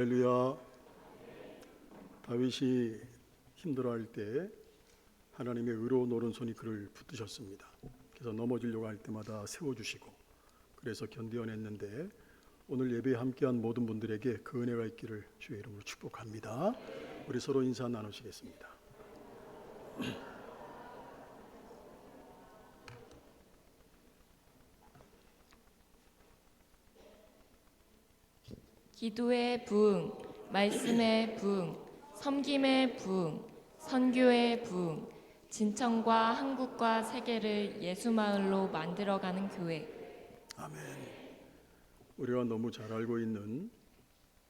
할렐루야. 다윗이 힘들어할 때 하나님의 의로운 오른손이 그를 붙드셨습니다. 그래서 넘어지려고 할 때마다 세워주시고 그래서 견뎌냈는데 오늘 예배에 함께한 모든 분들에게 그 은혜가 있기를 주의 이름으로 축복합니다. 우리 서로 인사 나누시겠습니다. 기도의 부흥, 말씀의 부흥, 섬김의 부흥, 선교의 부흥, 진천과 한국과 세계를 예수마을로 만들어가는 교회. 아멘. 우리가 너무 잘 알고 있는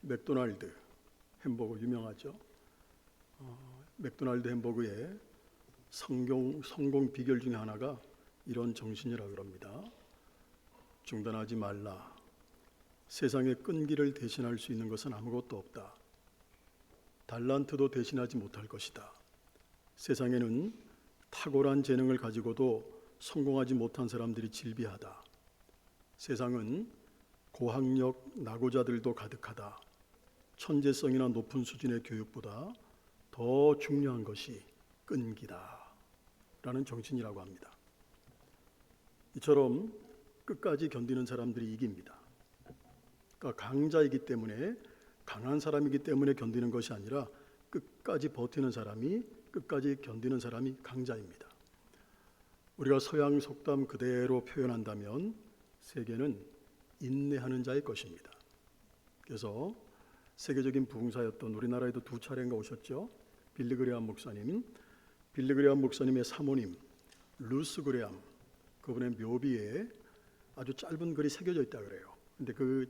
맥도날드 햄버거 유명하죠. 맥도날드 햄버거의 성공 비결 중에 하나가 이런 정신이라고 합니다. 중단하지 말라. 세상의 끈기를 대신할 수 있는 것은 아무것도 없다. 달란트도 대신하지 못할 것이다. 세상에는 탁월한 재능을 가지고도 성공하지 못한 사람들이 질비하다. 세상은 고학력 낙오자들도 가득하다. 천재성이나 높은 수준의 교육보다 더 중요한 것이 끈기다. 라는 정신이라고 합니다. 이처럼 끝까지 견디는 사람들이 이깁니다. 그러니까 강자이기 때문에 강한 사람이기 때문에 견디는 것이 아니라 끝까지 버티는 사람이 끝까지 견디는 사람이 강자입니다. 우리가 서양 속담 그대로 표현한다면 세계는 인내하는 자의 것입니다. 그래서 세계적인 부흥사였던 우리나라에도 2차례인가 오셨죠. 빌리 그레암 목사님, 빌리 그레암 목사님의 사모님 루스 그레암, 그분의 묘비에 아주 짧은 글이 새겨져 있다 그래요. 근데 그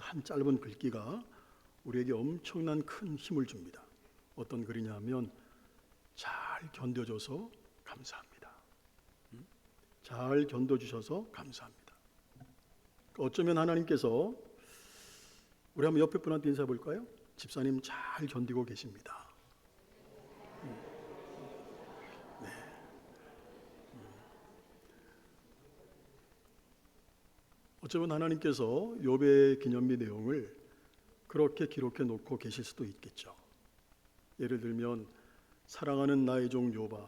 한 짧은 글귀가 우리에게 엄청난 큰 힘을 줍니다. 어떤 글이냐면 잘 견뎌줘서 감사합니다. 잘 견뎌주셔서 감사합니다. 어쩌면 하나님께서 우리 한번 옆에 분한테 인사해 볼까요? 집사님 잘 견디고 계십니다. 네. 어쩌면 하나님께서 욥의 기념비 내용을 그렇게 기록해 놓고 계실 수도 있겠죠. 예를 들면 사랑하는 나의 종 욥아,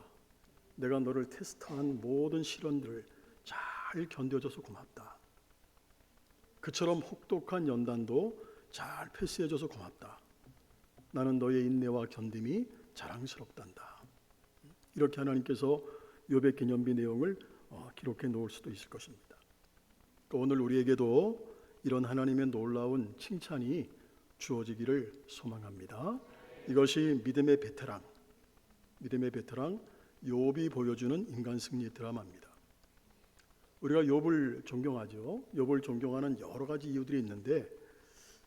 내가 너를 테스트한 모든 시련들을 잘 견뎌줘서 고맙다. 그처럼 혹독한 연단도 잘 패스해줘서 고맙다. 나는 너의 인내와 견딤이 자랑스럽단다. 이렇게 하나님께서 욥의 기념비 내용을 기록해 놓을 수도 있을 것입니다. 오늘 우리에게도 이런 하나님의 놀라운 칭찬이 주어지기를 소망합니다. 이것이 믿음의 베테랑 욥이 보여주는 인간 승리 드라마입니다. 우리가 욥을 존경하죠. 욥을 존경하는 여러 가지 이유들이 있는데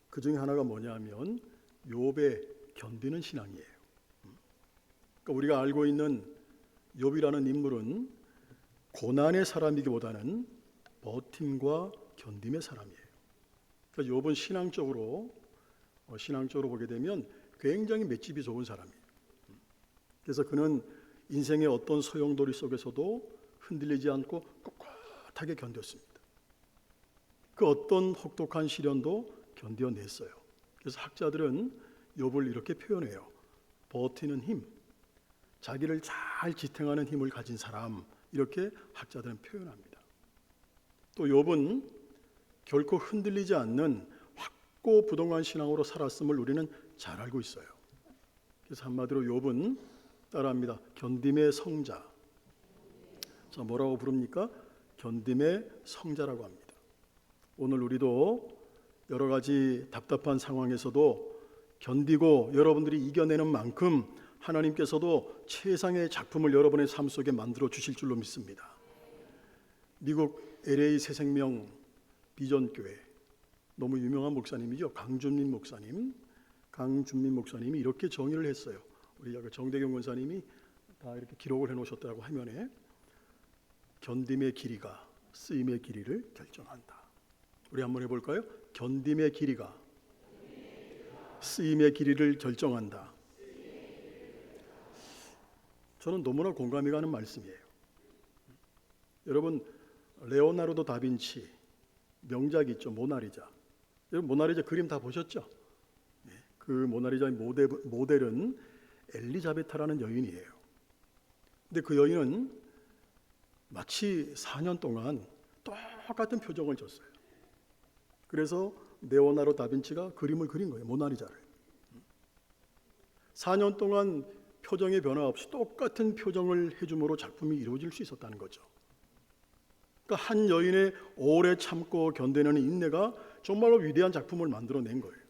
그 중에 하나가 뭐냐면 욥의 견디는 신앙이에요. 그러니까 우리가 알고 있는 욥이라는 인물은 고난의 사람이기보다는 버팀과 견딤의 사람이에요. 그러니까 욥은 신앙적으로 보게 되면 굉장히 맷집이 좋은 사람이에요. 그래서 그는 인생의 어떤 소용돌이 속에서도 흔들리지 않고 꿋꿋하게 견뎠습니다. 그 어떤 혹독한 시련도 견뎌냈어요. 그래서 학자들은 욥을 이렇게 표현해요. 버티는 힘, 자기를 잘 지탱하는 힘을 가진 사람, 이렇게 학자들은 표현합니다. 또 욥은 결코 흔들리지 않는 확고부동한 신앙으로 살았음을 우리는 잘 알고 있어요. 그래서 한마디로 욥은 따라합니다. 견딤의 성자. 자, 뭐라고 부릅니까? 견딤의 성자라고 합니다. 오늘 우리도 여러 가지 답답한 상황에서도 견디고 여러분들이 이겨내는 만큼 하나님께서도 최상의 작품을 여러분의 삶 속에 만들어 주실 줄로 믿습니다. 미국 LA 새생명 비전교회 너무 유명한 목사님이죠. 강준민 목사님이 이렇게 정의를 했어요. 우리 정대경 권사님이 다 이렇게 기록을 해놓으셨더라고 화면에. 견딤의 길이가 쓰임의 길이를 결정한다. 우리 한번 해볼까요? 견딤의 길이가 쓰임의 길이를 결정한다. 저는 너무나 공감이 가는 말씀이에요. 여러분 레오나르도 다빈치 명작 있죠. 모나리자. 여러분 모나리자 그림 다 보셨죠? 그 모나리자의 모델은 엘리자베타라는 여인이에요. 근데 그 여인은 마치 4년 동안 똑같은 표정을 줬어요. 그래서 레오나르도 다빈치가 그림을 그린 거예요. 모나리자를. 4년 동안 표정의 변화 없이 똑같은 표정을 해줌으로 작품이 이루어질 수 있었다는 거죠. 그러니까 한 여인의 오래 참고 견뎌내는 인내가 정말로 위대한 작품을 만들어낸 거예요.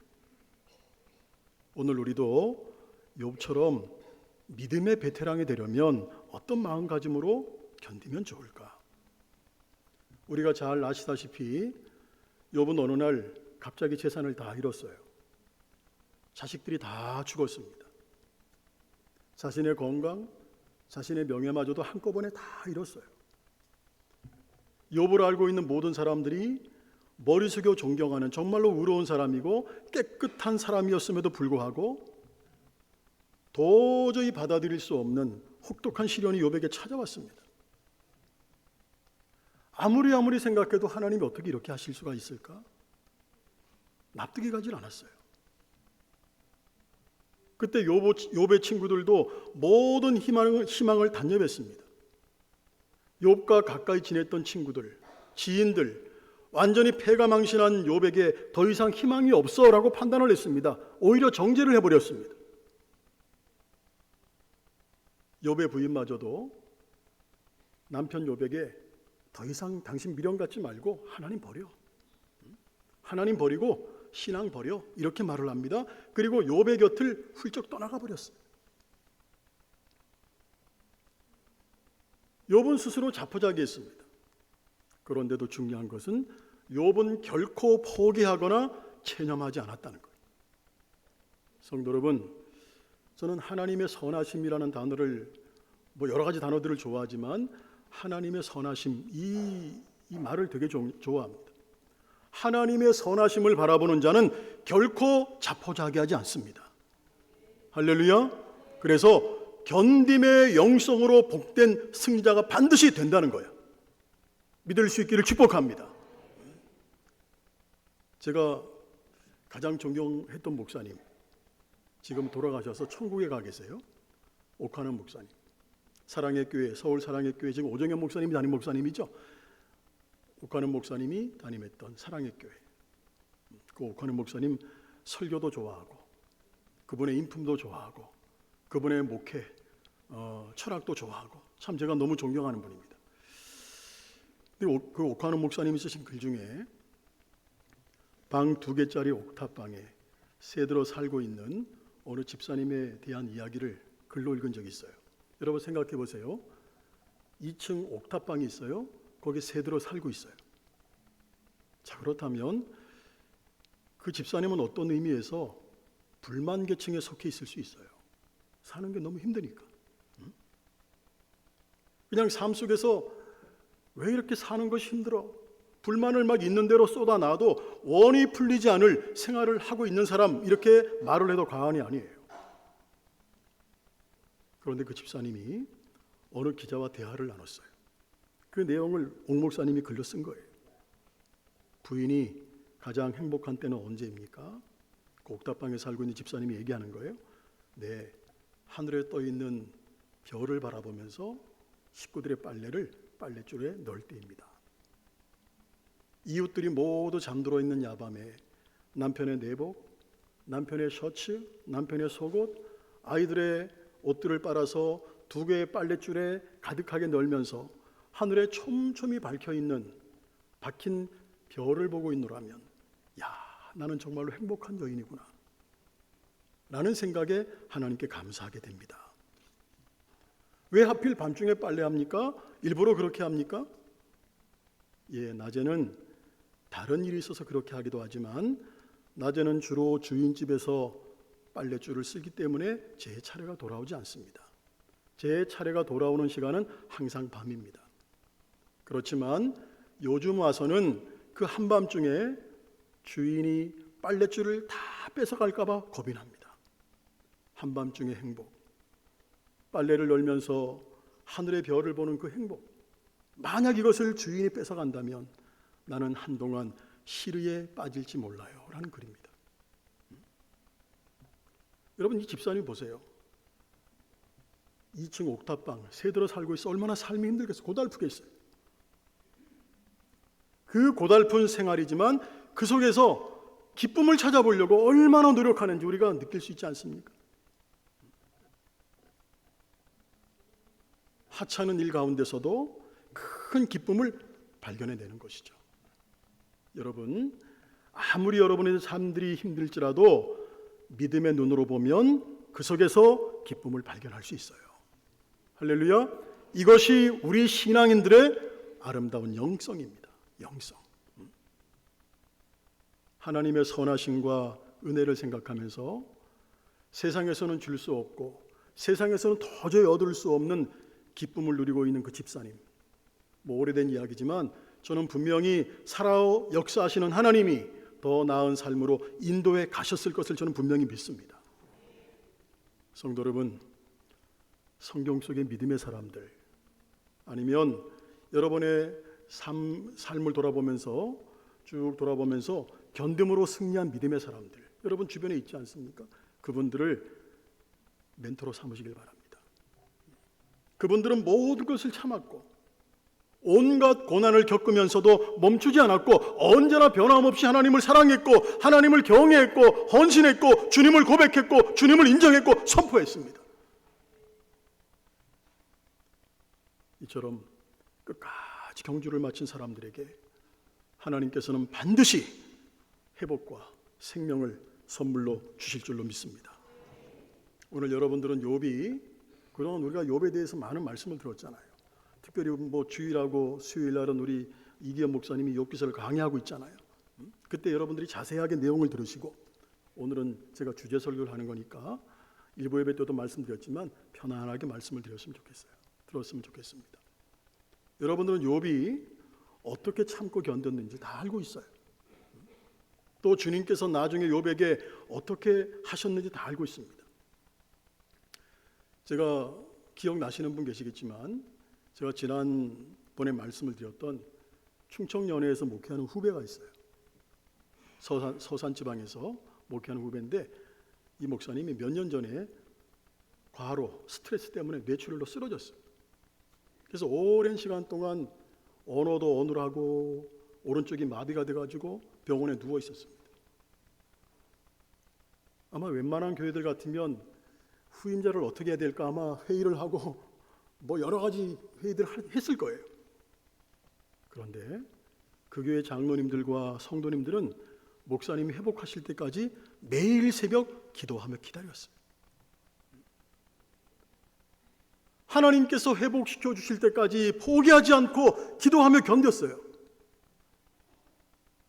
오늘 우리도 욥처럼 믿음의 베테랑이 되려면 어떤 마음가짐으로 견디면 좋을까? 우리가 잘 아시다시피 욥은 어느 날 갑자기 재산을 다 잃었어요. 자식들이 다 죽었습니다. 자신의 건강, 자신의 명예마저도 한꺼번에 다 잃었어요. 욥을 알고 있는 모든 사람들이 머리 숙여 존경하는 정말로 의로운 사람이고 깨끗한 사람이었음에도 불구하고 도저히 받아들일 수 없는 혹독한 시련이 욥에게 찾아왔습니다. 아무리 생각해도 하나님이 어떻게 이렇게 하실 수가 있을까? 납득이 가질 않았어요. 그때 욥의 친구들도 모든 희망을 단념했습니다. 욥과 가까이 지냈던 친구들, 지인들, 완전히 패가망신한 욥에게 더 이상 희망이 없어라고 판단을 했습니다. 오히려 정죄를 해버렸습니다. 욥의 부인마저도 남편 욥에게 더 이상 당신 미련 갖지 말고 하나님 버려. 하나님 버리고 신앙 버려. 이렇게 말을 합니다. 그리고 욥의 곁을 훌쩍 떠나가 버렸어요. 욥은 스스로 자포자기했습니다. 그런데도 중요한 것은 욥은 결코 포기하거나 체념하지 않았다는 거예요. 성도 여러분, 저는 하나님의 선하심이라는 단어를 여러 가지 단어들을 좋아하지만 하나님의 선하심 이 말을 되게 좋아합니다. 하나님의 선하심을 바라보는 자는 결코 자포자기하지 않습니다. 할렐루야. 그래서 견딤의 영성으로 복된 승리자가 반드시 된다는 거예요. 믿을 수 있기를 축복합니다. 제가 가장 존경했던 목사님, 지금 돌아가셔서 천국에 가 계세요. 옥하는 목사님. 사랑의 교회, 서울 사랑의 교회, 지금 오정현 목사님이 담임 목사님이죠. 옥하는 목사님이 담임했던 사랑의 교회. 그 옥하는 목사님 설교도 좋아하고 그분의 인품도 좋아하고 그분의 목회 철학도 좋아하고 참 제가 너무 존경하는 분입니다. 근데 그 옥하는 목사님이 쓰신 글 중에 방 2개짜리 옥탑방에 새들어 살고 있는 어느 집사님에 대한 이야기를 글로 읽은 적이 있어요. 여러분 생각해 보세요. 2층 옥탑방이 있어요. 거기 새들어 살고 있어요. 자, 그렇다면 그 집사님은 어떤 의미에서 불만 계층에 속해 있을 수 있어요. 사는 게 너무 힘드니까. 그냥 삶 속에서 왜 이렇게 사는 것이 힘들어? 불만을 막 있는 대로 쏟아놔도 원이 풀리지 않을 생활을 하고 있는 사람, 이렇게 말을 해도 과언이 아니에요. 그런데 그 집사님이 어느 기자와 대화를 나눴어요. 그 내용을 옥 목사님이 글로 쓴 거예요. 부인이 가장 행복한 때는 언제입니까? 그 옥탑방에 살고 있는 집사님이 얘기하는 거예요. 네, 하늘에 떠 있는 별을 바라보면서 식구들의 빨래를 빨랫줄에 넣을 때입니다. 이웃들이 모두 잠들어 있는 야밤에 남편의 내복, 남편의 셔츠, 남편의 속옷, 아이들의 옷들을 빨아서 2개의 빨랫줄에 가득하게 널면서 하늘에 촘촘히 박힌 별을 보고 있노라면, 야, 나는 정말로 행복한 여인이구나 라는 생각에 하나님께 감사하게 됩니다. 왜 하필 밤중에 빨래합니까? 일부러 그렇게 합니까? 예, 낮에는 다른 일이 있어서 그렇게 하기도 하지만 낮에는 주로 주인집에서 빨랫줄을 쓰기 때문에 제 차례가 돌아오지 않습니다. 제 차례가 돌아오는 시간은 항상 밤입니다. 그렇지만 요즘 와서는 그 한밤중에 주인이 빨랫줄을 다 뺏어갈까 봐 겁이 납니다. 한밤중의 행복, 빨래를 널면서 하늘의 별을 보는 그 행복, 만약 이것을 주인이 뺏어간다면 나는 한동안 시르에 빠질지 몰라요 라는 글입니다. 여러분 이 집사님 보세요. 2층 옥탑방 새 들어 살고 있어. 얼마나 삶이 힘들겠어요. 고달프겠어요. 그 고달픈 생활이지만 그 속에서 기쁨을 찾아보려고 얼마나 노력하는지 우리가 느낄 수 있지 않습니까? 하찮은 일 가운데서도 큰 기쁨을 발견해내는 것이죠. 여러분, 아무리 여러분의 삶들이 힘들지라도 믿음의 눈으로 보면 그 속에서 기쁨을 발견할 수 있어요. 할렐루야. 이것이 우리 신앙인들의 아름다운 영성입니다. 영성. 하나님의 선하심과 은혜를 생각하면서 세상에서는 줄 수 없고 세상에서는 도저히 얻을 수 없는 기쁨을 누리고 있는 그 집사님. 오래된 이야기지만 저는 분명히 살아 역사하시는 하나님이 더 나은 삶으로 인도해 가셨을 것을 저는 분명히 믿습니다. 성도 여러분, 성경 속의 믿음의 사람들 아니면 여러분의 삶을 돌아보면서 쭉 돌아보면서 견딤으로 승리한 믿음의 사람들 여러분 주변에 있지 않습니까? 그분들을 멘토로 삼으시길 바랍니다. 그분들은 모든 것을 참았고 온갖 고난을 겪으면서도 멈추지 않았고 언제나 변함없이 하나님을 사랑했고 하나님을 경외했고 헌신했고 주님을 고백했고 주님을 인정했고 선포했습니다. 이처럼 끝까지 경주를 마친 사람들에게 하나님께서는 반드시 회복과 생명을 선물로 주실 줄로 믿습니다. 오늘 여러분들은 욥이 그동안 우리가 욥에 대해서 많은 말씀을 들었잖아요. 특별히 주일하고 수요일날은 우리 이기현 목사님이 욥기서를 강의하고 있잖아요. 그때 여러분들이 자세하게 내용을 들으시고 오늘은 제가 주제 설교를 하는 거니까 일부 예배 때도 말씀드렸지만 편안하게 말씀을 들었으면 좋겠습니다. 여러분들은 욥이 어떻게 참고 견뎠는지 다 알고 있어요. 또 주님께서 나중에 욥에게 어떻게 하셨는지 다 알고 있습니다. 제가 기억나시는 분 계시겠지만 제가 지난번에 말씀을 드렸던 충청연회에서 목회하는 후배가 있어요. 서산 지방에서 목회하는 후배인데 이 목사님이 몇 년 전에 과로 스트레스 때문에 뇌출혈로 쓰러졌어요. 그래서 오랜 시간 동안 언어도 어눌하고 오른쪽이 마비가 돼가지고 병원에 누워 있었습니다. 아마 웬만한 교회들 같으면 후임자를 어떻게 해야 될까 아마 회의를 하고 여러 가지 회의들을 했을 거예요. 그런데 그 교회 장로님들과 성도님들은 목사님이 회복하실 때까지 매일 새벽 기도하며 기다렸어요. 하나님께서 회복시켜 주실 때까지 포기하지 않고 기도하며 견뎠어요.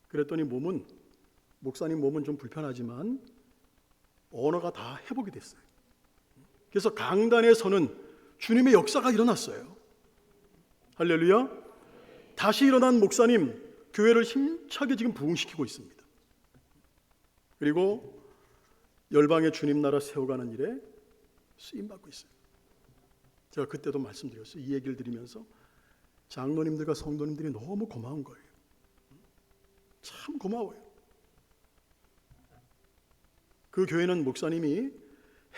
그랬더니 목사님 몸은 좀 불편하지만 언어가 다 회복이 됐어요. 그래서 강단에 서는 주님의 역사가 일어났어요. 할렐루야. 다시 일어난 목사님 교회를 힘차게 지금 부흥시키고 있습니다. 그리고 열방의 주님 나라 세워가는 일에 쓰임받고 있어요. 제가 그때도 말씀드렸어요. 이 얘기를 드리면서 장로님들과 성도님들이 너무 고마운 거예요. 참 고마워요. 그 교회는 목사님이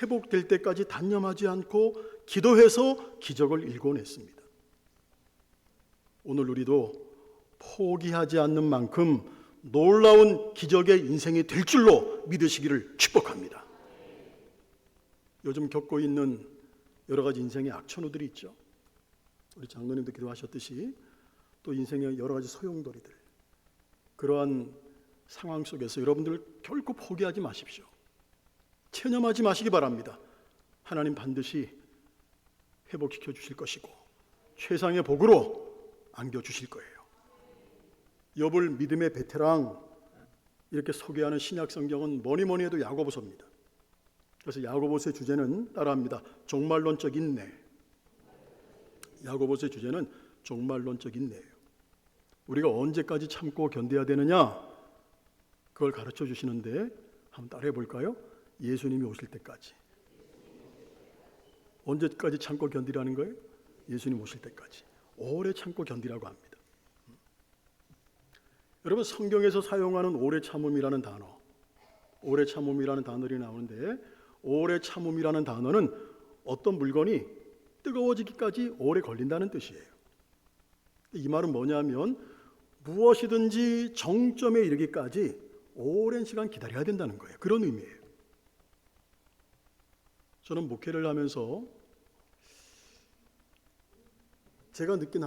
회복될 때까지 단념하지 않고 기도해서 기적을 일궈냈습니다. 오늘 우리도 포기하지 않는 만큼 놀라운 기적의 인생이 될 줄로 믿으시기를 축복합니다. 요즘 겪고 있는 여러 가지 인생의 악천후들이 있죠. 우리 장로님도 기도하셨듯이 또 인생의 여러 가지 소용돌이들 그러한 상황 속에서 여러분들 결코 포기하지 마십시오. 체념하지 마시기 바랍니다. 하나님 반드시 회복시켜 주실 것이고 최상의 복으로 안겨주실 거예요. 욥을 믿음의 베테랑 이렇게 소개하는 신약 성경은 뭐니 해도 야고보서입니다. 그래서 야고보서의 주제는 따라합니다. 종말론적 인내. 야고보서의 주제는 종말론적 인내예요. 우리가 언제까지 참고 견뎌야 되느냐 그걸 가르쳐 주시는데 한번 따라해 볼까요? 예수님이 오실 때까지. 언제까지 참고 견디라는 거예요? 예수님 오실 때까지. 오래 참고 견디라고 합니다. 여러분 성경에서 사용하는 오래 참음이라는 단어, 오래 참음이라는 단어들이 나오는데 오래 참음이라는 단어는 어떤 물건이 뜨거워지기까지 오래 걸린다는 뜻이에요. 이 말은 뭐냐면 무엇이든지 정점에 이르기까지 오랜 시간 기다려야 된다는 거예요. 그런 의미예요. 저는 목회를 하면서 제가 느낀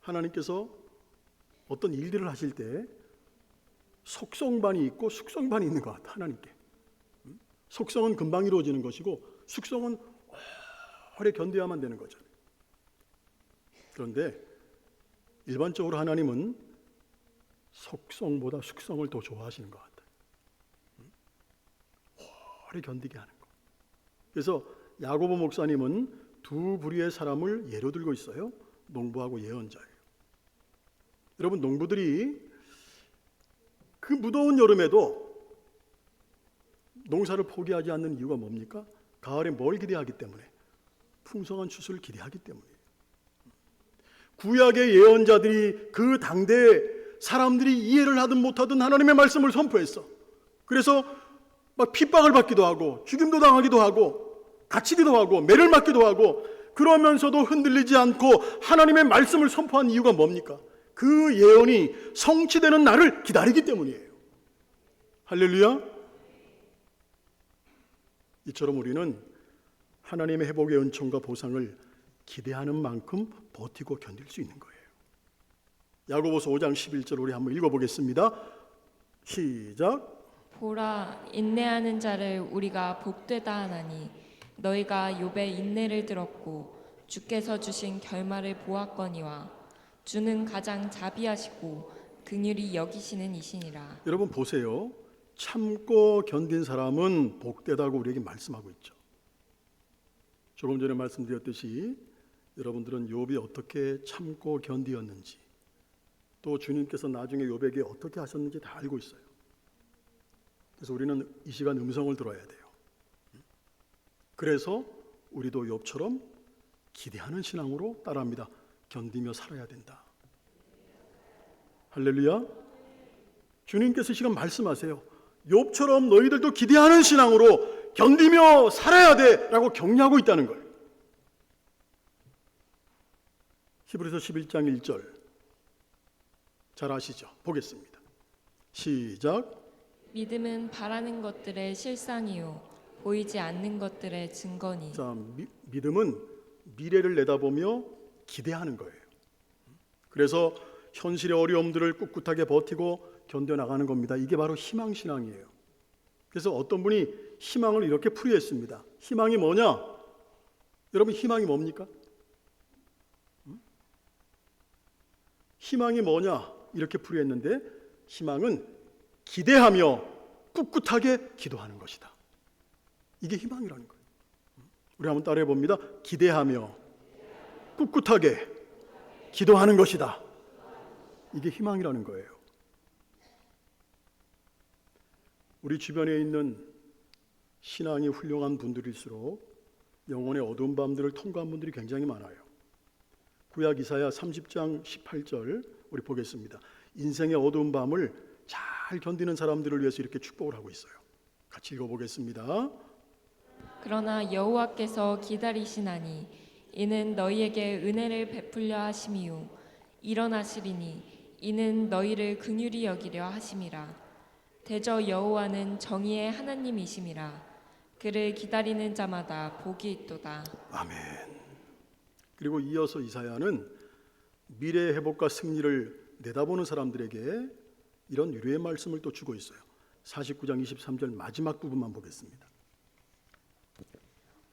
하나님께서 어떤 일들을 하실 때 속성반이 있고 숙성반이 있는 것 같아요. 하나님께 속성은 금방 이루어지는 것이고 숙성은 오래 견뎌야만 되는 거잖아요. 그런데 일반적으로 하나님은 속성보다 숙성을 더 좋아하시는 것 같아요. 오래 견디게 하는 거. 그래서 야고보 목사님은 두 부류의 사람을 예로 들고 있어요. 농부하고 예언자예요. 여러분, 농부들이 그 무더운 여름에도 농사를 포기하지 않는 이유가 뭡니까? 가을에 뭘 기대하기 때문에? 풍성한 추수를 기대하기 때문이에요. 구약의 예언자들이 그 당대에 사람들이 이해를 하든 못하든 하나님의 말씀을 선포했어. 그래서 막 핍박을 받기도 하고 죽임도 당하기도 하고 갇히기도 하고 매를 맞기도 하고 그러면서도 흔들리지 않고 하나님의 말씀을 선포한 이유가 뭡니까? 그 예언이 성취되는 날을 기다리기 때문이에요. 할렐루야. 이처럼 우리는 하나님의 회복의 은총과 보상을 기대하는 만큼 버티고 견딜 수 있는 거예요. 야고보서 5장 11절 우리 한번 읽어보겠습니다. 시작. 보라, 인내하는 자를 우리가 복되다 하나니 너희가 욥의 인내를 들었고 주께서 주신 결말을 보았거니와 주는 가장 자비하시고 긍휼히 여기시는 이시니라. 여러분 보세요. 참고 견딘 사람은 복되다고 우리에게 말씀하고 있죠. 조금 전에 말씀드렸듯이 여러분들은 욥이 어떻게 참고 견디었는지 또 주님께서 나중에 욥에게 어떻게 하셨는지 다 알고 있어요. 그래서 우리는 이 시간 음성을 들어야 돼요. 그래서 우리도 욥처럼 기대하는 신앙으로 따라합니다. 견디며 살아야 된다. 할렐루야. 주님께서 이 시간 말씀하세요. 욥처럼 너희들도 기대하는 신앙으로 견디며 살아야 돼 라고 격려하고 있다는 거예요. 히브리서 11장 1절 잘 아시죠? 보겠습니다. 시작. 믿음은 바라는 것들의 실상이요 보이지 않는 것들의 증거니. 자, 믿음은 미래를 내다보며 기대하는 거예요. 그래서 현실의 어려움들을 꿋꿋하게 버티고 견뎌나가는 겁니다. 이게 바로 희망신앙이에요. 그래서 어떤 분이 희망을 이렇게 풀이했습니다. 희망이 뭐냐? 여러분 희망이 뭡니까? 희망이 뭐냐? 이렇게 풀이했는데 희망은 기대하며 꿋꿋하게 기도하는 것이다. 이게 희망이라는 거예요. 우리 한번 따라해 봅니다. 기대하며 꿋꿋하게 기도하는 것이다. 이게 희망이라는 거예요. 우리 주변에 있는 신앙이 훌륭한 분들일수록 영혼의 어두운 밤들을 통과한 분들이 굉장히 많아요. 구약 이사야 30장 18절 우리 보겠습니다. 인생의 어두운 밤을 잘 견디는 사람들을 위해서 이렇게 축복을 하고 있어요. 같이 읽어보겠습니다. 그러나 여호와께서 기다리시나니 이는 너희에게 은혜를 베풀려 하심이요 일어나시리니 이는 너희를 긍휼히 여기려 하심이라. 대저 여호와는 정의의 하나님이심이라. 그를 기다리는 자마다 복이 있도다. 아멘. 그리고 이어서 이사야는 미래의 회복과 승리를 내다보는 사람들에게 이런 유료의 말씀을 또 주고 있어요. 49장 23절 마지막 부분만 보겠습니다.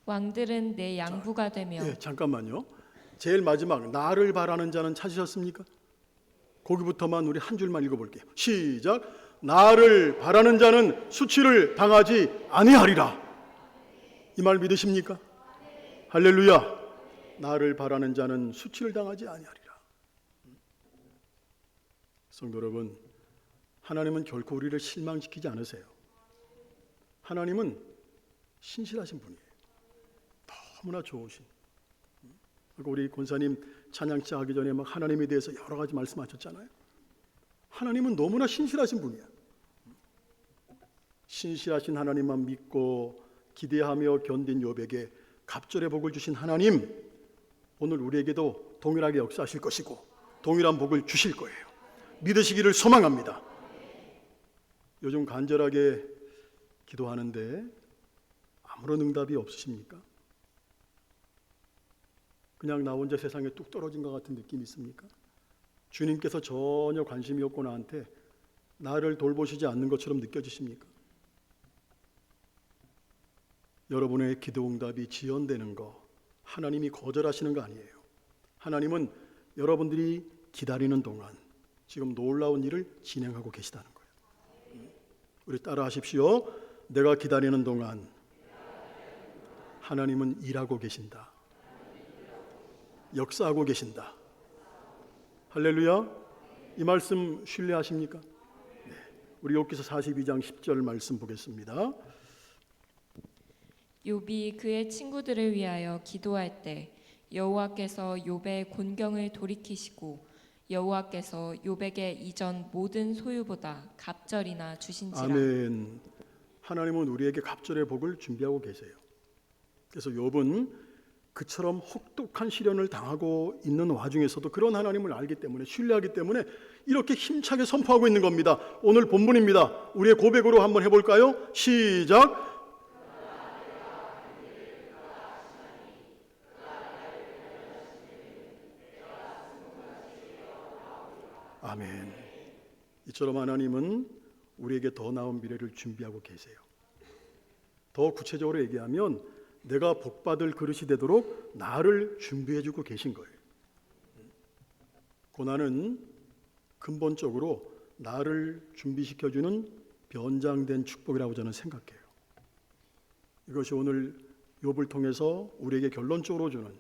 왕들은 내 양부가 되며. 잠깐만요. 제일 마지막 나를 바라는 자는 찾으셨습니까? 거기부터만 우리 한 줄만 읽어볼게요. 시작. 나를 바라는 자는 수치를 당하지 아니하리라. 이 말 믿으십니까? 할렐루야. 나를 바라는 자는 수치를 당하지 아니하리라. 성도 여러분, 하나님은 결코 우리를 실망시키지 않으세요. 하나님은 신실하신 분이에요. 너무나 좋으신. 우리 권사님 찬양 시작하기 전에 막 하나님에 대해서 여러 가지 말씀하셨잖아요. 하나님은 너무나 신실하신 분이야. 신실하신 하나님만 믿고 기대하며 견딘 욥에게 갑절의 복을 주신 하나님, 오늘 우리에게도 동일하게 역사하실 것이고 동일한 복을 주실 거예요. 믿으시기를 소망합니다. 요즘 간절하게 기도하는데 아무런 응답이 없으십니까? 그냥 나 혼자 세상에 뚝 떨어진 것 같은 느낌이 있습니까? 주님께서 전혀 관심이 없고 나한테 나를 돌보시지 않는 것처럼 느껴지십니까? 여러분의 기도 응답이 지연되는 거 하나님이 거절하시는 거 아니에요. 하나님은 여러분들이 기다리는 동안 지금 놀라운 일을 진행하고 계시다는 거예요. 우리 따라 하십시오. 내가 기다리는 동안 하나님은 일하고 계신다. 역사하고 계신다. 할렐루야. 이 말씀 신뢰하십니까? 네. 우리 욥기서 42장 10절 말씀 보겠습니다. 욥이 그의 친구들을 위하여 기도할 때 여호와께서 욥의 곤경을 돌이키시고 여호와께서 욥에게 이전 모든 소유보다 갑절이나 주신지라. 아멘. 하나님은 우리에게 갑절의 복을 준비하고 계세요. 그래서 욥은 그처럼 혹독한 시련을 당하고 있는 와중에서도 그런 하나님을 알기 때문에, 신뢰하기 때문에 이렇게 힘차게 선포하고 있는 겁니다. 오늘 본문입니다. 우리의 고백으로 한번 해볼까요? 시작. 아멘. 이처럼 하나님은 우리에게 더 나은 미래를 준비하고 계세요. 더 구체적으로 얘기하면 내가 복받을 그릇이 되도록 나를 준비해주고 계신 거예요. 고난은 근본적으로 나를 준비시켜주는 변장된 축복이라고 저는 생각해요. 이것이 오늘 욥을 통해서 우리에게 결론적으로 주는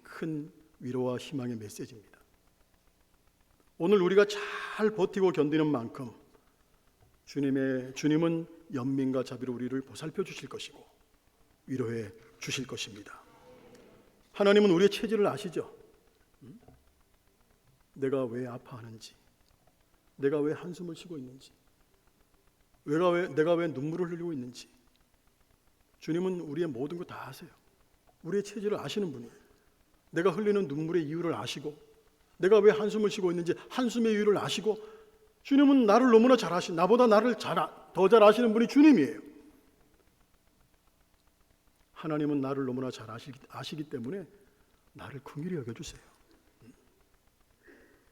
큰 위로와 희망의 메시지입니다. 오늘 우리가 잘 버티고 견디는 만큼 주님은 연민과 자비로 우리를 보살펴 주실 것이고 위로해 주실 것입니다. 하나님은 우리의 체질을 아시죠? 내가 왜 아파하는지, 내가 왜 한숨을 쉬고 있는지, 내가 왜 눈물을 흘리고 있는지. 주님은 우리의 모든 거 다 아세요. 우리의 체질을 아시는 분이에요. 내가 흘리는 눈물의 이유를 아시고, 내가 왜 한숨을 쉬고 있는지 한숨의 이유를 아시고, 주님은 나를 너무나 잘 아시, 나보다 나를 더 잘 아시는 분이 주님이에요. 하나님은 나를 너무나 잘 아시기 때문에 나를 긍휼히 여겨주세요.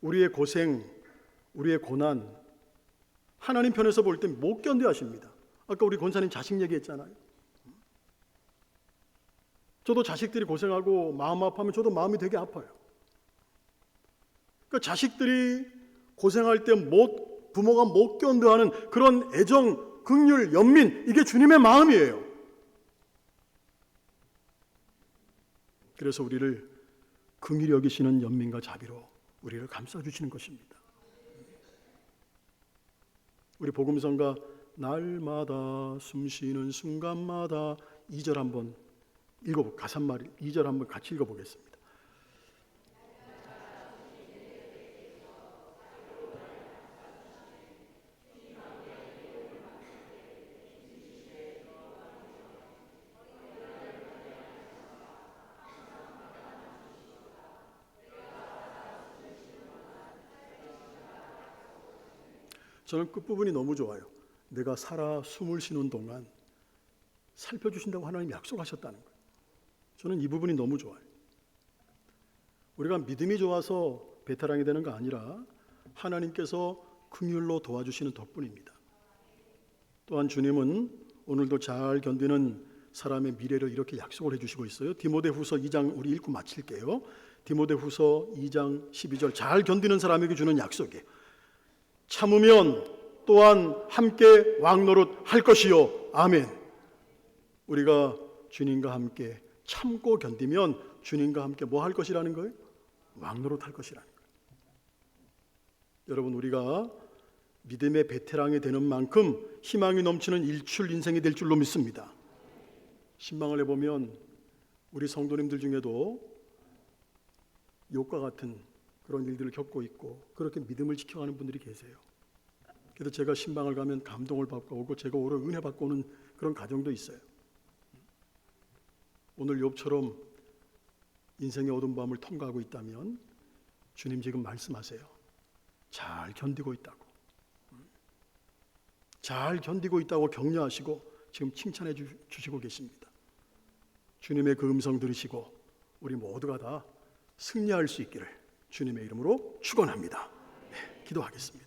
우리의 고생, 우리의 고난, 하나님 편에서 볼 때 못 견뎌 하십니다. 아까 우리 권사님 자식 얘기했잖아요. 저도 자식들이 고생하고 마음 아파하면 저도 마음이 되게 아파요. 그러니까 자식들이 고생할 때 부모가 못 견뎌하는 그런 애정, 긍휼, 연민, 이게 주님의 마음이에요. 그래서 우리를 긍휼히 여기시는 연민과 자비로 우리를 감싸주시는 것입니다. 우리 복음성가 날마다 숨쉬는 순간마다 2절 한번 가사말 2절 한번 같이 읽어보겠습니다. 저는 끝부분이 너무 좋아요. 내가 살아 숨을 쉬는 동안 살펴주신다고 하나님이 약속하셨다는 거예요. 저는 이 부분이 너무 좋아요. 우리가 믿음이 좋아서 베테랑이 되는 거 아니라 하나님께서 긍휼로 도와주시는 덕분입니다. 또한 주님은 오늘도 잘 견디는 사람의 미래를 이렇게 약속을 해주시고 있어요. 디모데후서 2장 우리 읽고 마칠게요. 디모데후서 2장 12절 잘 견디는 사람에게 주는 약속이에요. 참으면 또한 함께 왕노릇 할 것이요. 아멘. 우리가 주님과 함께 참고 견디면 주님과 함께 뭐 할 것이라는 거예요? 왕노릇 할 것이라는 거예요. 여러분, 우리가 믿음의 베테랑이 되는 만큼 희망이 넘치는 일출 인생이 될 줄로 믿습니다. 신방을 해보면 우리 성도님들 중에도 욥과 같은 그런 일들을 겪고 있고 그렇게 믿음을 지켜가는 분들이 계세요. 그래서 제가 신방을 가면 감동을 받고 오고 제가 오히려 은혜 받고 오는 그런 가정도 있어요. 오늘 욥처럼 인생의 어두운 밤을 통과하고 있다면 주님 지금 말씀하세요. 잘 견디고 있다고. 잘 견디고 있다고 격려하시고 지금 칭찬해 주시고 계십니다. 주님의 그 음성 들으시고 우리 모두가 다 승리할 수 있기를 주님의 이름으로 축원합니다. 네, 기도하겠습니다.